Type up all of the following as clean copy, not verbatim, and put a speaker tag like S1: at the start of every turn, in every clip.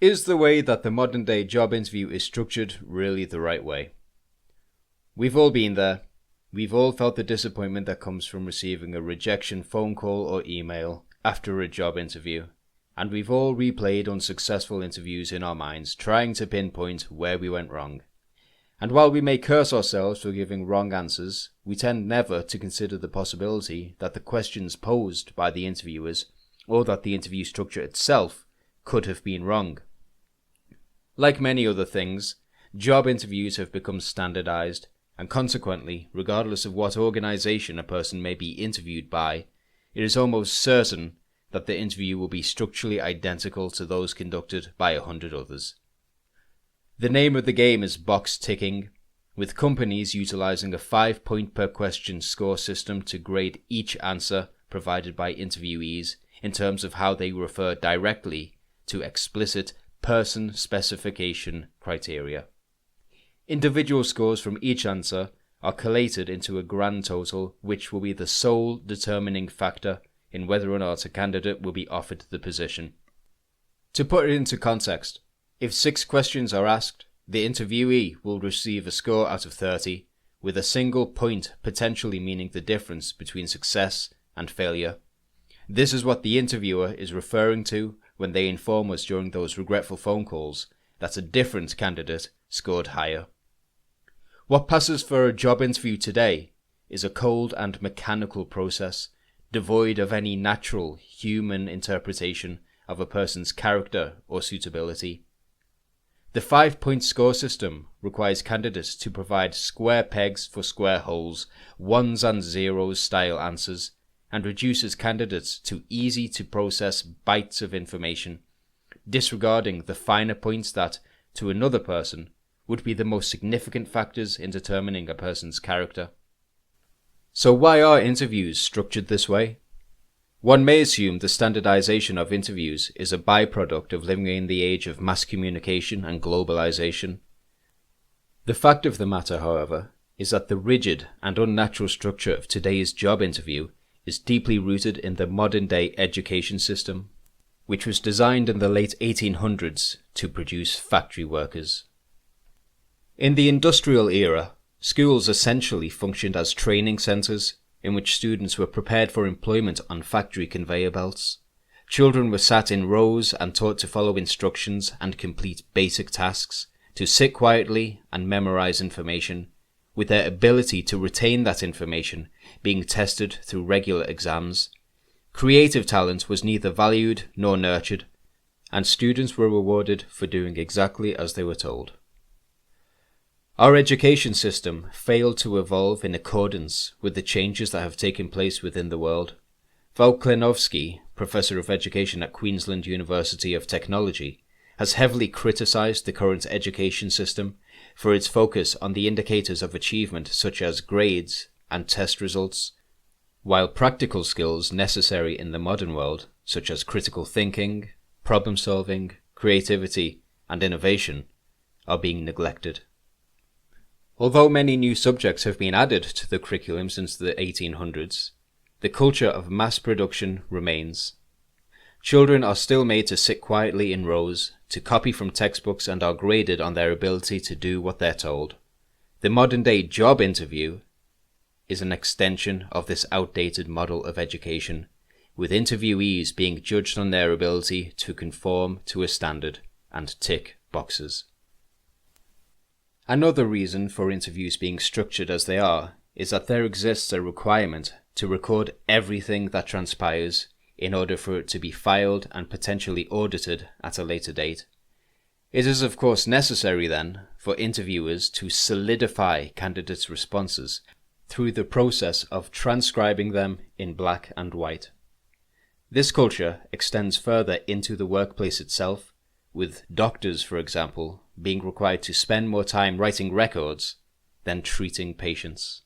S1: Is the way that the modern day job interview is structured really the right way? We've all been there. We've all felt the disappointment that comes from receiving a rejection phone call or email after a job interview. And we've all replayed unsuccessful interviews in our minds, trying to pinpoint where we went wrong. And while we may curse ourselves for giving wrong answers, we tend never to consider the possibility that the questions posed by the interviewers, or that the interview structure itself, could have been wrong. Like many other things, job interviews have become standardized, and consequently, regardless of what organization a person may be interviewed by, it is almost certain that the interview will be structurally identical to those conducted by 100 others. The name of the game is box ticking, with companies utilizing a 5-point per question score system to grade each answer provided by interviewees in terms of how they refer directly to explicit person specification criteria. Individual scores from each answer are collated into a grand total, which will be the sole determining factor in whether or not a candidate will be offered the position. To put it into context, if 6 questions are asked, the interviewee will receive a score out of 30, with a single point potentially meaning the difference between success and failure. This is what the interviewer is referring to when they inform us during those regretful phone calls that a different candidate scored higher. What passes for a job interview today is a cold and mechanical process, devoid of any natural human interpretation of a person's character or suitability. The 5-point score system requires candidates to provide square pegs for square holes, ones and zeros style answers, and reduces candidates to easy-to-process bytes of information, disregarding the finer points that, to another person, would be the most significant factors in determining a person's character. So why are interviews structured this way? One may assume the standardization of interviews is a byproduct of living in the age of mass communication and globalization. The fact of the matter, however, is that the rigid and unnatural structure of today's job interview is deeply rooted in the modern-day education system, which was designed in the late 1800s to produce factory workers. In the industrial era, schools essentially functioned as training centers in which students were prepared for employment on factory conveyor belts. Children were sat in rows and taught to follow instructions and complete basic tasks, to sit quietly and memorize information, with their ability to retain that information being tested through regular exams. Creative talent was neither valued nor nurtured, and students were rewarded for doing exactly as they were told. Our education system failed to evolve in accordance with the changes that have taken place within the world. Val Klenowski, Professor of Education at Queensland University of Technology, has heavily criticized the current education system for its focus on the indicators of achievement such as grades and test results, while practical skills necessary in the modern world, such as critical thinking, problem solving, creativity, and innovation, are being neglected. Although many new subjects have been added to the curriculum since the 1800s, the culture of mass production remains. Children are still made to sit quietly in rows, to copy from textbooks, and are graded on their ability to do what they're told. The modern-day job interview is an extension of this outdated model of education, with interviewees being judged on their ability to conform to a standard and tick boxes. Another reason for interviews being structured as they are is that there exists a requirement to record everything that transpires in order for it to be filed and potentially audited at a later date. It is of course necessary then for interviewers to solidify candidates' responses through the process of transcribing them in black and white. This culture extends further into the workplace itself, with doctors, for example, being required to spend more time writing records than treating patients.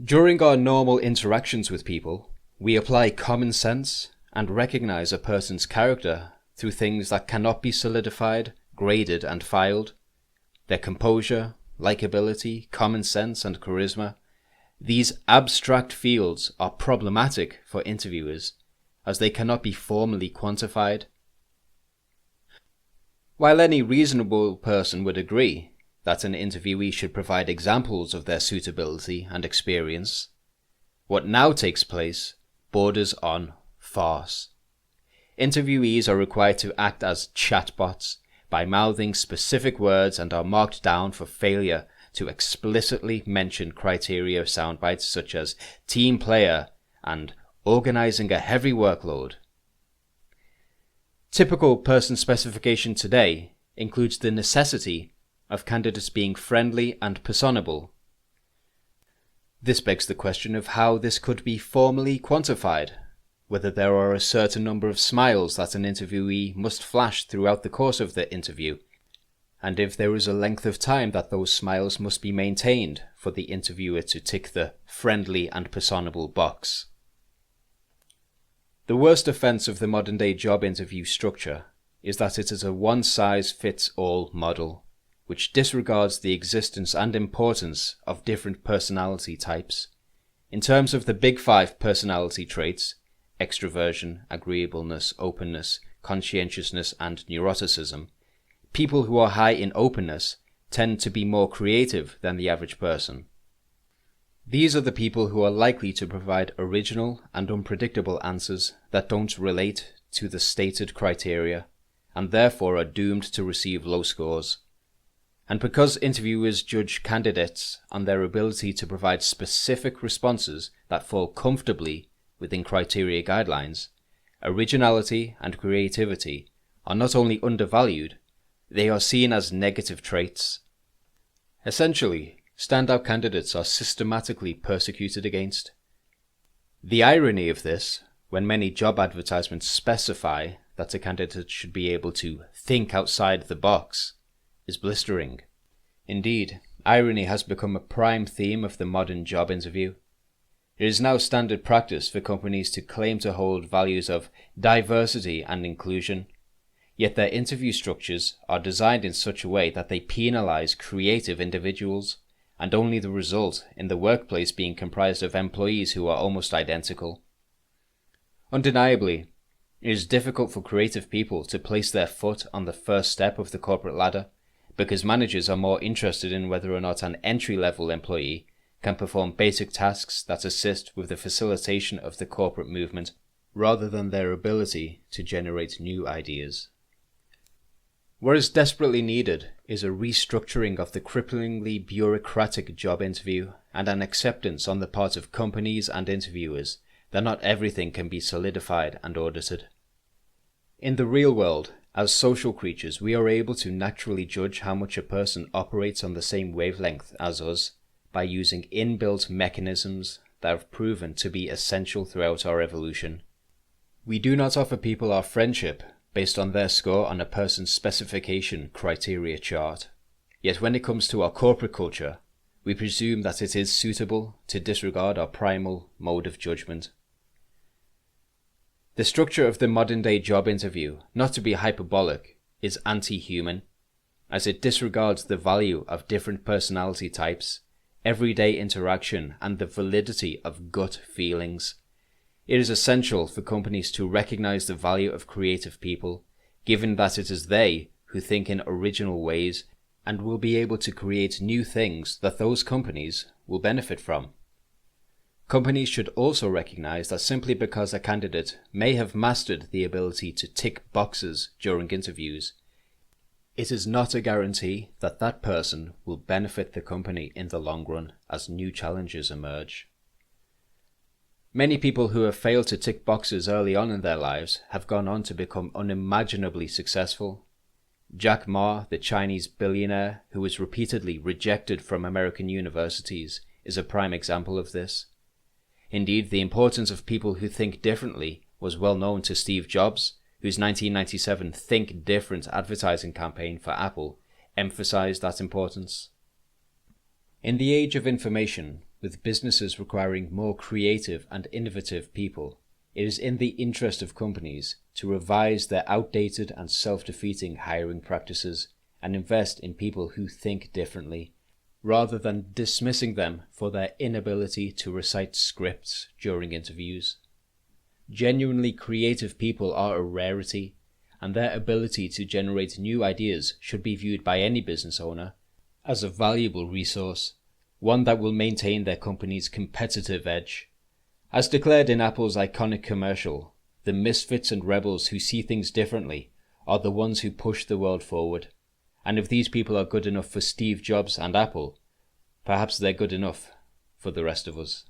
S1: During our normal interactions with people, we apply common sense and recognize a person's character through things that cannot be solidified, graded, and filed. Their composure, likability, common sense, and charisma. These abstract fields are problematic for interviewers, as they cannot be formally quantified. While any reasonable person would agree that an interviewee should provide examples of their suitability and experience, what now takes place borders on farce. Interviewees are required to act as chatbots by mouthing specific words and are marked down for failure to explicitly mention criteria soundbites such as team player and organizing a heavy workload. Typical person specification today includes the necessity of candidates being friendly and personable. This begs the question of how this could be formally quantified, whether there are a certain number of smiles that an interviewee must flash throughout the course of the interview, and if there is a length of time that those smiles must be maintained for the interviewer to tick the friendly and personable box. The worst offence of the modern-day job interview structure is that it is a one-size-fits-all model, which disregards the existence and importance of different personality types. In terms of the big five personality traits, extroversion, agreeableness, openness, conscientiousness, and neuroticism, people who are high in openness tend to be more creative than the average person. These are the people who are likely to provide original and unpredictable answers that don't relate to the stated criteria, and therefore are doomed to receive low scores. And because interviewers judge candidates on their ability to provide specific responses that fall comfortably within criteria guidelines, originality and creativity are not only undervalued, they are seen as negative traits. Essentially, standout candidates are systematically persecuted against. The irony of this, when many job advertisements specify that a candidate should be able to think outside the box, is blistering. Indeed, irony has become a prime theme of the modern job interview. It is now standard practice for companies to claim to hold values of diversity and inclusion, yet their interview structures are designed in such a way that they penalize creative individuals, and only the result in the workplace being comprised of employees who are almost identical. Undeniably, it is difficult for creative people to place their foot on the first step of the corporate ladder, because managers are more interested in whether or not an entry-level employee can perform basic tasks that assist with the facilitation of the corporate movement, rather than their ability to generate new ideas. What is desperately needed is a restructuring of the cripplingly bureaucratic job interview and an acceptance on the part of companies and interviewers that not everything can be solidified and audited. In the real world, as social creatures, we are able to naturally judge how much a person operates on the same wavelength as us by using inbuilt mechanisms that have proven to be essential throughout our evolution. We do not offer people our friendship based on their score on a person's specification criteria chart. Yet when it comes to our corporate culture, we presume that it is suitable to disregard our primal mode of judgment. The structure of the modern-day job interview, not to be hyperbolic, is anti-human, as it disregards the value of different personality types, everyday interaction, and the validity of gut feelings. It is essential for companies to recognize the value of creative people, given that it is they who think in original ways and will be able to create new things that those companies will benefit from. Companies should also recognize that simply because a candidate may have mastered the ability to tick boxes during interviews, it is not a guarantee that that person will benefit the company in the long run as new challenges emerge. Many people who have failed to tick boxes early on in their lives have gone on to become unimaginably successful. Jack Ma, the Chinese billionaire who was repeatedly rejected from American universities, is a prime example of this. Indeed, the importance of people who think differently was well known to Steve Jobs, whose 1997 Think Different advertising campaign for Apple emphasized that importance. In the age of information, with businesses requiring more creative and innovative people, it is in the interest of companies to revise their outdated and self-defeating hiring practices and invest in people who think differently, rather than dismissing them for their inability to recite scripts during interviews. Genuinely creative people are a rarity, and their ability to generate new ideas should be viewed by any business owner as a valuable resource, one that will maintain their company's competitive edge. As declared in Apple's iconic commercial, the misfits and rebels who see things differently are the ones who push the world forward. And if these people are good enough for Steve Jobs and Apple, perhaps they're good enough for the rest of us.